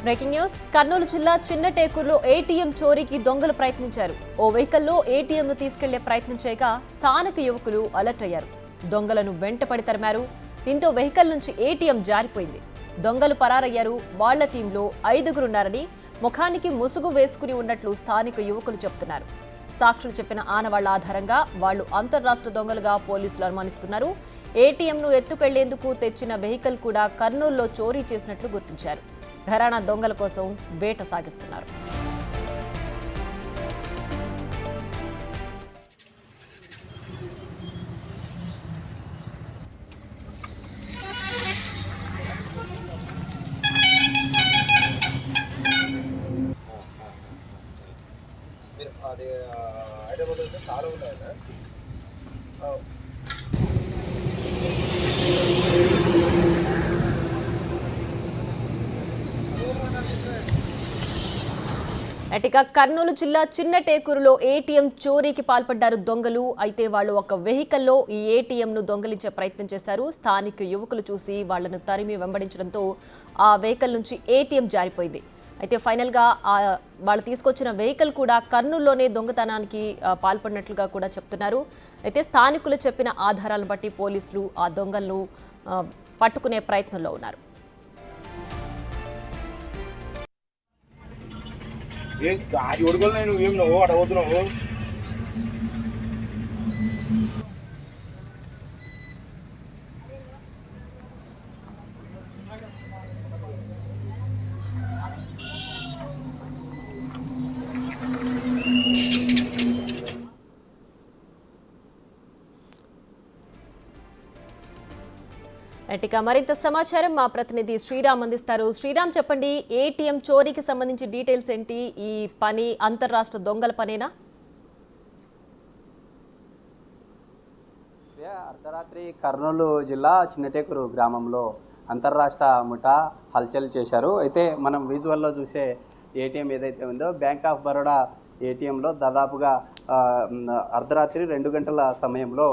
Breaking news. Kurnool జిల్లా చిన్నటేకూరులో ATM చోరీకి దొంగలు ప్రయత్నించారు. ఓ వెహికల్లో ఏటీఎంను తీసుకెళ్లే ప్రయత్నం చేయగా స్థానిక యువకులు అలర్ట్ అయ్యారు. దొంగలను వెంటపడి తరిమారు. దీంతో వెహికల్ నుంచి ఏటీఎం జారిపోయింది. దొంగలు పరారయ్యారు. వాళ్ల టీంలో 5గురున్నారని, ముఖానికి ముసుగు వేసుకుని ఉన్నట్లు స్థానిక యువకులు చెబుతున్నారు. సాక్షులు చెప్పిన ఆనవాళ్ల ఆధారంగా వాళ్లు అంతర్రాష్ట్ర దొంగలుగా పోలీసులు అనుమానిస్తున్నారు. ఏటీఎంను ఎత్తుకెళ్లేందుకు తెచ్చిన వెహికల్ కూడా కర్నూలులో చోరీ చేసినట్లు గుర్తించారు. ఘరానా దొంగల కోసం వేట సాగిస్తున్నారు. అది హైదరాబాద్ అయితే చాలా ఉన్నాయి. అటిక కర్నూలు జిల్లా చిన్నటేకూరులో ఏటీఎం చోరీకి పాల్పడ్డారు దొంగలు. అయితే వాళ్ళు ఒక వెహికల్లో ఈ ఏటీఎంను దొంగలించే ప్రయత్నం చేశారు. స్థానిక యువకులు చూసి వాళ్లను తరిమి వెంబడించడంతో ఆ వెహికల్ నుంచి ఏటీఎం జారిపోయింది. అయితే ఫైనల్గా వాళ్ళు తీసుకొచ్చిన వెహికల్ కూడా కర్నూలులోనే దొంగతనానికి పాల్పడినట్లుగా కూడా చెప్తున్నారు. అయితే స్థానికులు చెప్పిన ఆధారాలను బట్టి పోలీసులు ఆ దొంగలను పట్టుకునే ప్రయత్నంలో ఉన్నారు. గాడి ఒడుగులు నువ్వేం నువ్వు అడగవుతున్నావు. అటిక మరింత సమాచారం మా ప్రతినిధి శ్రీరామ్ అందిస్తారు. శ్రీరామ్, చెప్పండి, ఏటీఎం చోరీకి సంబంధించి డీటెయిల్స్ ఏంటి? ఈ పని అంతర్రాష్ట్ర దొంగల పనేనా? అర్ధరాత్రి కర్నూలు జిల్లా చిన్నటేకూరు గ్రామంలో అంతర్రాష్ట్ర ముఠా హల్చల్ చేశారు. అయితే మనం విజువల్లో చూసే ఏటీఎం ఏదైతే ఉందో బ్యాంక్ ఆఫ్ బరోడా ఏటీఎంలో దాదాపుగా అర్ధరాత్రి 2 గంటల సమయంలో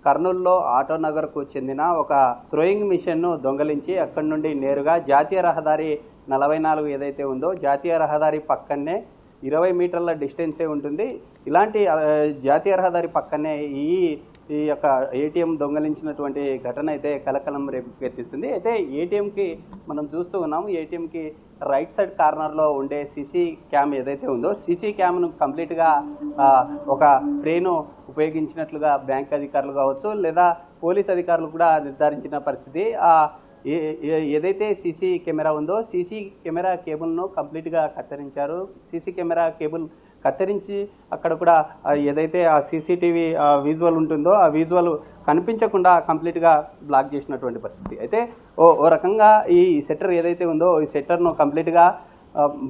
కర్నూలులో ఆటోనగర్కు చెందిన ఒక థ్రోయింగ్ మిషన్ను దొంగలించి అక్కడి నుండి నేరుగా జాతీయ రహదారి 44 ఏదైతే ఉందో జాతీయ రహదారి పక్కనే 20 మీటర్ల డిస్టెన్సే ఉంటుంది. ఇలాంటి జాతీయ రహదారి పక్కనే ఈ యొక్క ఏటీఎం దొంగలించినటువంటి ఘటన అయితే కలకలం రేపెత్తిస్తుంది. అయితే ఏటీఎంకి మనం చూస్తూ ఉన్నాము, ఏటీఎంకి రైట్ సైడ్ కార్నర్లో ఉండే సీసీ క్యామ్ ఏదైతే ఉందో సీసీ క్యామ్ను కంప్లీట్గా ఒక స్ప్రేను ఉపయోగించినట్లుగా బ్యాంక్ అధికారులు కావచ్చు లేదా పోలీస్ అధికారులు కూడా నిర్ధారించిన పరిస్థితి. ఏదైతే సీసీ కెమెరా ఉందో సీసీ కెమెరా కేబుల్ను కంప్లీట్గా కత్తిరించారు. సీసీ కెమెరా కేబుల్ కత్తిరించి అక్కడ కూడా ఏదైతే ఆ సీసీటీవీ విజువల్ ఉంటుందో ఆ విజువల్ కనిపించకుండా కంప్లీట్గా బ్లాక్ చేసినటువంటి పరిస్థితి. అయితే ఓ రకంగా ఈ సెట్టర్ ఏదైతే ఉందో ఈ సెట్టర్ను కంప్లీట్గా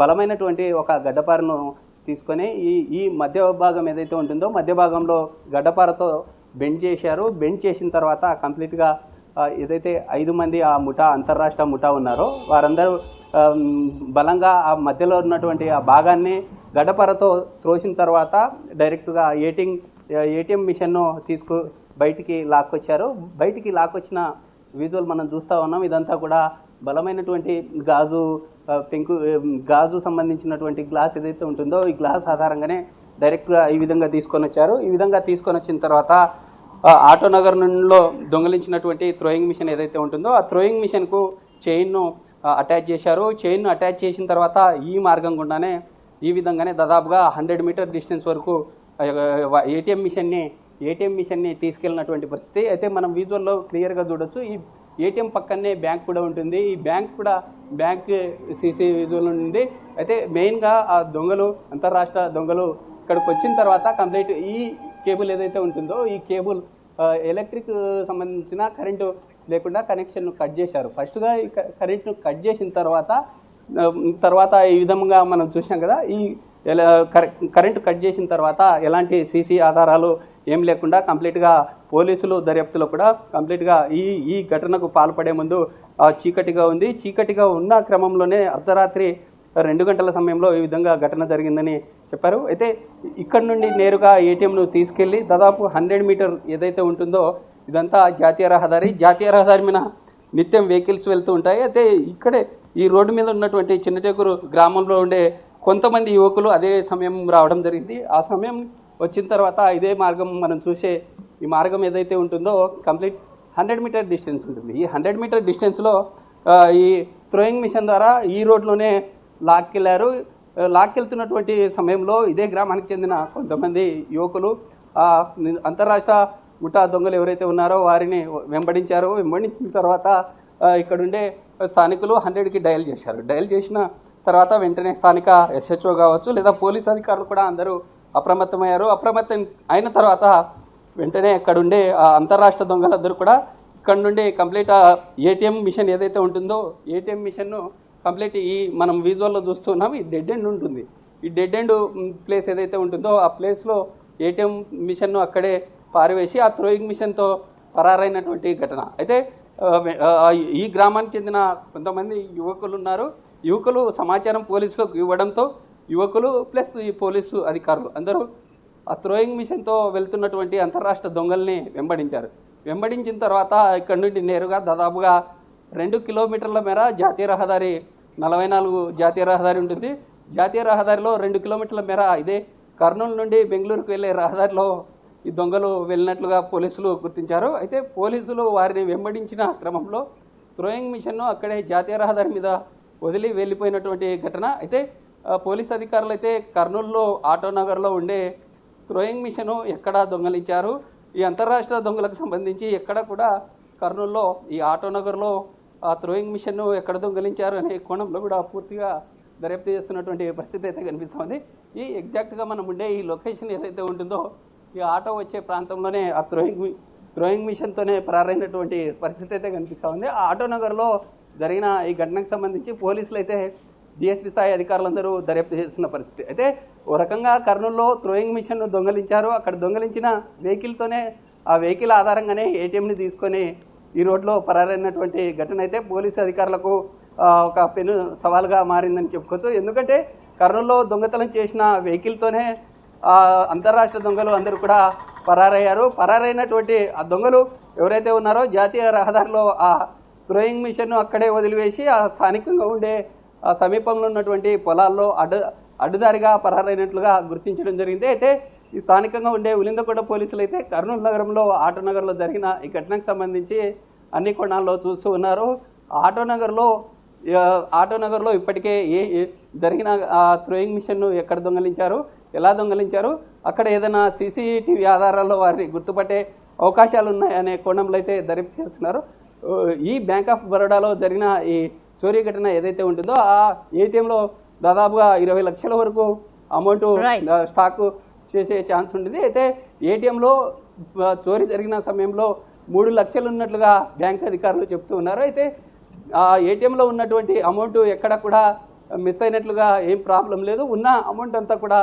బలమైనటువంటి ఒక గడ్డపారను తీసుకొని ఈ మధ్య భాగం ఏదైతే ఉంటుందో మధ్య భాగంలో గడ్డపారతో బెండ్ చేశారు. బెండ్ చేసిన తర్వాత కంప్లీట్గా ఏదైతే 5 మంది ఆ ముఠా అంతర్రాష్ట్ర ముఠా ఉన్నారో వారందరూ బలంగా ఆ మధ్యలో ఉన్నటువంటి ఆ భాగాన్ని గడ్డపారతో త్రోసిన తర్వాత డైరెక్ట్గా ఏటీఎం మిషన్ను బయటికి లాక్కొచ్చారు. బయటికి లాక్కొచ్చిన విజువల్ మనం చూస్తూ ఉన్నాం. ఇదంతా కూడా బలమైనటువంటి గాజు సంబంధించినటువంటి గ్లాస్ ఏదైతే ఉంటుందో ఈ గ్లాస్ ఆధారంగానే డైరెక్ట్గా ఈ విధంగా తీసుకొని వచ్చారు. ఈ విధంగా తీసుకొని వచ్చిన తర్వాత ఆటోనగర్ నుండిలో దొంగలించినటువంటి థ్రోయింగ్ మిషన్ ఏదైతే ఉంటుందో ఆ థ్రోయింగ్ మిషన్కు చైన్ను అటాచ్ చేశారు. చైన్ను అటాచ్ చేసిన తర్వాత ఈ మార్గం గుండానే ఈ విధంగానే దాదాపుగా 100 మీటర్ డిస్టెన్స్ వరకు ఏటీఎం మిషన్ని తీసుకెళ్ళినటువంటి పరిస్థితి. అయితే మనం విజువల్లో క్లియర్గా చూడొచ్చు. ఈ ఏటీఎం పక్కనే బ్యాంక్ కూడా ఉంటుంది. ఈ బ్యాంక్ సీసీ విజువల్ ఉంది. అయితే మెయిన్గా ఆ అంతర్రాష్ట్ర దొంగలు ఇక్కడికి వచ్చిన తర్వాత కంప్లీట్ ఈ కేబుల్ ఏదైతే ఉంటుందో ఈ కేబుల్ ఎలక్ట్రిక్ సంబంధించిన కరెంటు లేకుండా కనెక్షన్ను కట్ చేశారు. ఫస్ట్గా ఈ కరెంట్ను కట్ చేసిన తర్వాత ఈ విధంగా మనం చూసాం కదా. ఈ కరెంటు కట్ చేసిన తర్వాత ఎలాంటి సీసీ ఆధారాలు ఏం లేకుండా కంప్లీట్గా పోలీసులు దర్యాప్తులో కూడా కంప్లీట్గా ఈ ఘటనకు పాల్పడే ముందు చీకటిగా ఉంది. చీకటిగా ఉన్న క్రమంలోనే అర్ధరాత్రి 2 గంటల సమయంలో ఈ విధంగా ఘటన జరిగిందని చెప్పారు. అయితే ఇక్కడ నుండి నేరుగా ఏటీఎంను తీసుకెళ్లి దాదాపు 100 మీటర్ ఏదైతే ఉంటుందో ఇదంతా జాతీయ రహదారి మీద నిత్యం వెహికల్స్ వెళ్తూ ఉంటాయి. అయితే ఇక్కడే ఈ రోడ్డు మీద ఉన్నటువంటి చిన్నటేకూరు గ్రామంలో ఉండే కొంతమంది యువకులు అదే సమయం రావడం జరిగింది. ఆ సమయం వచ్చిన తర్వాత ఇదే మార్గం మనం చూసే ఈ మార్గం ఏదైతే ఉంటుందో కంప్లీట్ 100 మీటర్ డిస్టెన్స్ ఉంటుంది. ఈ 100 మీటర్ డిస్టెన్స్లో ఈ థ్రోయింగ్ మిషన్ ద్వారా ఈ రోడ్లోనే లాక్కెళ్లారు. లాక్కెళ్తున్నటువంటి సమయంలో ఇదే గ్రామానికి చెందిన కొంతమంది యువకులు అంతర్రాష్ట్ర ముఠా దొంగలు ఎవరైతే ఉన్నారో వారిని వెంబడించారు. వెంబడించిన తర్వాత ఇక్కడుండే స్థానికులు 100కి డయల్ చేశారు. డయల్ చేసిన తర్వాత వెంటనే స్థానిక SHO కావచ్చు లేదా పోలీస్ అధికారులు కూడా అందరూ అప్రమత్తమయ్యారు. అప్రమత్తం అయిన తర్వాత వెంటనే ఇక్కడుండే అంతర్రాష్ట్ర దొంగలందరూ కూడా ఇక్కడ నుండి కంప్లీట్ ATM మిషన్ ఏదైతే ఉంటుందో ATM మిషన్ను కంప్లీట్ ఈ మనం విజువల్లో చూస్తున్నాం. ఈ డెడ్ ఎండ్ ఉంటుంది. ఈ డెడ్ ఎండ్ ప్లేస్ ఏదైతే ఉంటుందో ఆ ప్లేస్లో ATM మిషన్ను అక్కడే పారవేసి ఆ థ్రోయింగ్ మిషన్తో పరారైనటువంటి ఘటన. అయితే ఈ గ్రామానికి చెందిన కొంతమంది యువకులు ఉన్నారు. యువకులు సమాచారం పోలీసులకు ఇవ్వడంతో యువకులు ప్లస్ ఈ పోలీసు అధికారులు అందరూ ఆ థ్రోయింగ్ మిషన్తో వెళ్తున్నటువంటి అంతర్రాష్ట్ర దొంగల్ని వెంబడించారు. వెంబడించిన తర్వాత ఇక్కడ నుండి నేరుగా దాదాపుగా 2 కిలోమీటర్ల మేర జాతీయ రహదారి 44 జాతీయ రహదారి ఉంటుంది. జాతీయ రహదారిలో 2 కిలోమీటర్ల మేర ఇదే కర్నూలు నుండి బెంగళూరుకు వెళ్ళే రహదారిలో ఈ దొంగలు వెళ్ళినట్లుగా పోలీసులు గుర్తించారు. అయితే పోలీసులు వారిని వెంబడించిన క్రమంలో థ్రోయింగ్ మిషన్ను అక్కడే జాతీయ రహదారి మీద వదిలి వెళ్ళిపోయినటువంటి ఘటన. అయితే పోలీస్ అధికారులు అయితే కర్నూలులో ఆటోనగర్లో ఉండే థ్రోయింగ్ మిషను ఎక్కడ దొంగలించారు, ఈ అంతర్రాష్ట్ర దొంగలకు సంబంధించి ఎక్కడ కూడా కర్నూలులో ఈ ఆటోనగర్లో ఆ థ్రోయింగ్ మిషన్ను ఎక్కడ దొంగలించారు అనే కోణంలో కూడా పూర్తిగా దర్యాప్తు చేస్తున్నటువంటి పరిస్థితి అయితే కనిపిస్తుంది. ఈ ఎగ్జాక్ట్గా మనం ఉండే ఈ లొకేషన్ ఏదైతే ఉంటుందో ఈ ఆటో వచ్చే ప్రాంతంలోనే ఆ థ్రోయింగ్ మిషన్తోనే పరారైనటువంటి పరిస్థితి అయితే కనిపిస్తూ ఉంది. ఆ ఆటోనగర్లో జరిగిన ఈ ఘటనకు సంబంధించి పోలీసులు అయితే DSP స్థాయి అధికారులందరూ దర్యాప్తు చేస్తున్న పరిస్థితి. అయితే ఓ రకంగా కర్నూలులో థ్రోయింగ్ మిషన్ను దొంగలించారు. అక్కడ దొంగలించిన వెహికల్తోనే ఆ వెహికల్ ఆధారంగానే ATMని తీసుకొని ఈ రోడ్లో పరారైనటువంటి ఘటన అయితే పోలీసు అధికారులకు ఒక పెను సవాల్గా మారిందని చెప్పుకోవచ్చు. ఎందుకంటే కర్నూలులో దొంగతనం చేసిన వెహికల్తోనే అంతర్రాష్ట్ర దొంగలు అందరూ కూడా పరారయ్యారు. పరారైనటువంటి ఆ దొంగలు ఎవరైతే ఉన్నారో జాతీయ రహదారిలో ఆ థ్రోయింగ్ మిషన్ను అక్కడే వదిలివేసి ఆ స్థానికంగా ఉండే ఆ సమీపంలో ఉన్నటువంటి పొలాల్లో అడ్డుదారిగా పరారైనట్లుగా గుర్తించడం జరిగింది. అయితే ఈ స్థానికంగా ఉండే ఉలిందకొండ పోలీసులు అయితే కర్నూలు నగరంలో ఆటోనగర్లో జరిగిన ఈ ఘటనకు సంబంధించి అన్ని కోణాల్లో చూస్తూ ఉన్నారు. ఆటోనగర్లో ఇప్పటికే జరిగిన థ్రోయింగ్ మిషన్ను ఎక్కడ దొంగలించారు, ఎలా దొంగలించారు, అక్కడ ఏదైనా CCTV ఆధారాల్లో వారిని గుర్తుపట్టే అవకాశాలు ఉన్నాయనే కోణంలో అయితే దర్యాప్తు చేస్తున్నారు. ఈ బ్యాంక్ ఆఫ్ బరోడాలో జరిగిన ఈ చోరీ ఘటన ఏదైతే ఉంటుందో ఆ ATMలో దాదాపుగా 20 లక్షల వరకు అమౌంట్ స్టాక్ చేసే ఛాన్స్ ఉంటుంది. అయితే ATMలో చోరీ జరిగిన సమయంలో 3 లక్షలు ఉన్నట్లుగా బ్యాంక్ అధికారులు చెప్తూ ఉన్నారు. అయితే ఆ ATMలో ఉన్నటువంటి అమౌంట్ ఎక్కడ కూడా మిస్ అయినట్లుగా ఏం ప్రాబ్లం లేదు, ఉన్న అమౌంట్ అంతా కూడా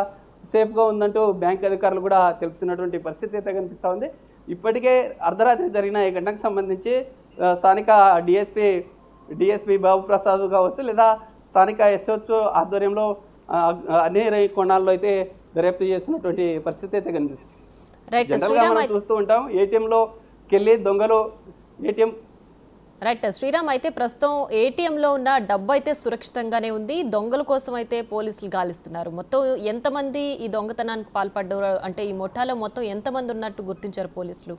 సేఫ్గా ఉందంటూ బ్యాంక్ అధికారులు కూడా తెలుపుతున్నటువంటి పరిస్థితి అయితే కనిపిస్తూ ఉంది. ఇప్పటికే అర్ధరాత్రి జరిగిన ఈ ఘటనకు సంబంధించి స్థానిక డిఎస్పీ బాబు ప్రసాద్ కావచ్చు లేదా స్థానిక SHO ఆధ్వర్యంలో అన్ని కోణాల్లో అయితే దర్యాప్తు చేస్తున్నటువంటి పరిస్థితి అయితే కనిపిస్తుంది. జనరల్గా మనం చూస్తూ ఉంటాం ATMలోకి వెళ్ళి దొంగలు రైట్ శ్రీరామ్, అయితే ప్రస్తుతం ATMలో ఉన్న డబ్బు అయితే సురక్షితంగానే ఉంది. దొంగల కోసం అయితే పోలీసులు గాలిస్తున్నారు. మొత్తం ఎంతమంది ఈ దొంగతనానికి పాల్పడ్డారు, అంటే ఈ ముఠాలో మొత్తం ఎంతమంది ఉన్నట్టు గుర్తించారు పోలీసులు?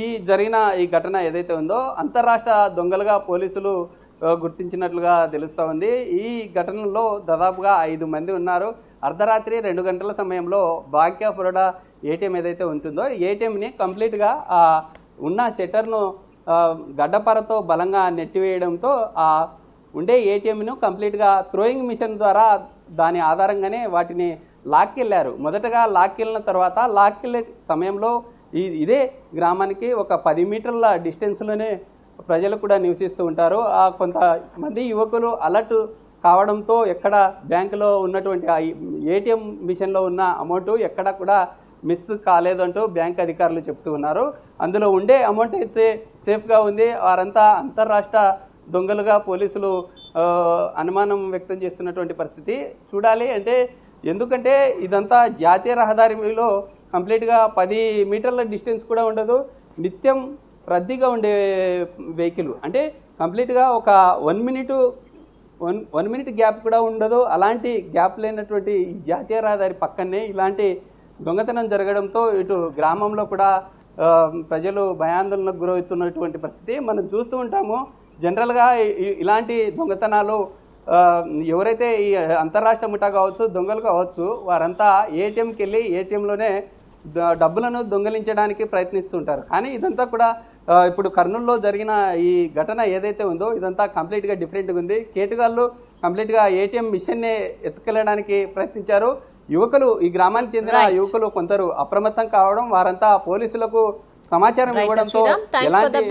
ఈ జరిగిన ఈ ఘటన ఏదైతే ఉందో అంతర్రాష్ట్ర దొంగలుగా పోలీసులు గుర్తించినట్లుగా తెలుస్తూ ఉంది. ఈ ఘటనలో దాదాపుగా 5 మంది ఉన్నారు. అర్ధరాత్రి 2 గంటల సమయంలో బ్యాంక్ ఆఫ్ బరోడా ATM ఏదైతే ఉంటుందో ATMని కంప్లీట్గా ఉన్న షట్టర్ను గడ్డపారతో బలంగా నెట్టివేయడంతో ఉండే ATMను కంప్లీట్గా థ్రోయింగ్ మిషన్ ద్వారా దాని ఆధారంగానే వాటిని లాక్కెళ్ళారు. మొదటగా లాక్కెళ్ళిన తర్వాత లాక్కెళ్ళే సమయంలో ఇదే గ్రామానికి ఒక 10 మీటర్ల డిస్టెన్స్లోనే ప్రజలు కూడా నివసిస్తూ ఉంటారు. కొంతమంది యువకులు అలర్ట్ కావడంతో ఎక్కడ బ్యాంకులో ఉన్నటువంటి ATM మిషన్లో ఉన్న అమౌంట్ ఎక్కడ కూడా మిస్ కాలేదంటూ బ్యాంక్ అధికారులు చెప్తూ ఉన్నారు. అందులో ఉండే అమౌంట్ అయితే సేఫ్గా ఉంది. వారంతా అంతర్రాష్ట్ర దొంగలుగా పోలీసులు అనుమానం వ్యక్తం చేస్తున్నటువంటి పరిస్థితి చూడాలి. ఎందుకంటే ఇదంతా జాతీయ రహదారిలో కంప్లీట్గా 10 మీటర్ల డిస్టెన్స్ కూడా ఉండదు. నిత్యం రద్దీగా ఉండే వెహికల్ అంటే కంప్లీట్గా ఒక 1 మినిట్ గ్యాప్ కూడా ఉండదు. అలాంటి గ్యాప్ లేనటువంటి జాతీయ రహదారి పక్కనే ఇలాంటి దొంగతనం జరగడంతో ఇటు గ్రామంలో కూడా ప్రజలు భయాందోళనకు గురవుతున్నటువంటి పరిస్థితి మనం చూస్తూ ఉంటాము. జనరల్గా ఇలాంటి దొంగతనాలు ఎవరైతే ఈ అంతర్రాష్ట్ర ముఠా కావచ్చు, దొంగలు కావచ్చు, వారంతా ఏటీఎంకి వెళ్ళి ఏటీఎంలోనే డబ్బులను దొంగలించడానికి ప్రయత్నిస్తుంటారు. కానీ ఇదంతా కూడా ఇప్పుడు కర్నూలులో జరిగిన ఈ ఘటన ఏదైతే ఉందో ఇదంతా కంప్లీట్గా డిఫరెంట్గా ఉంది. కేటుగాళ్ళు కంప్లీట్గా ఏటీఎం మిషన్నే ఎత్తుకెళ్ళడానికి ప్రయత్నించారు. యువకులు, ఈ గ్రామానికి చెందిన యువకులు కొందరు అప్రమత్తం కావడం, వారంతా పోలీసులకు సమాచారం ఇవ్వడంతో ఎలాంటి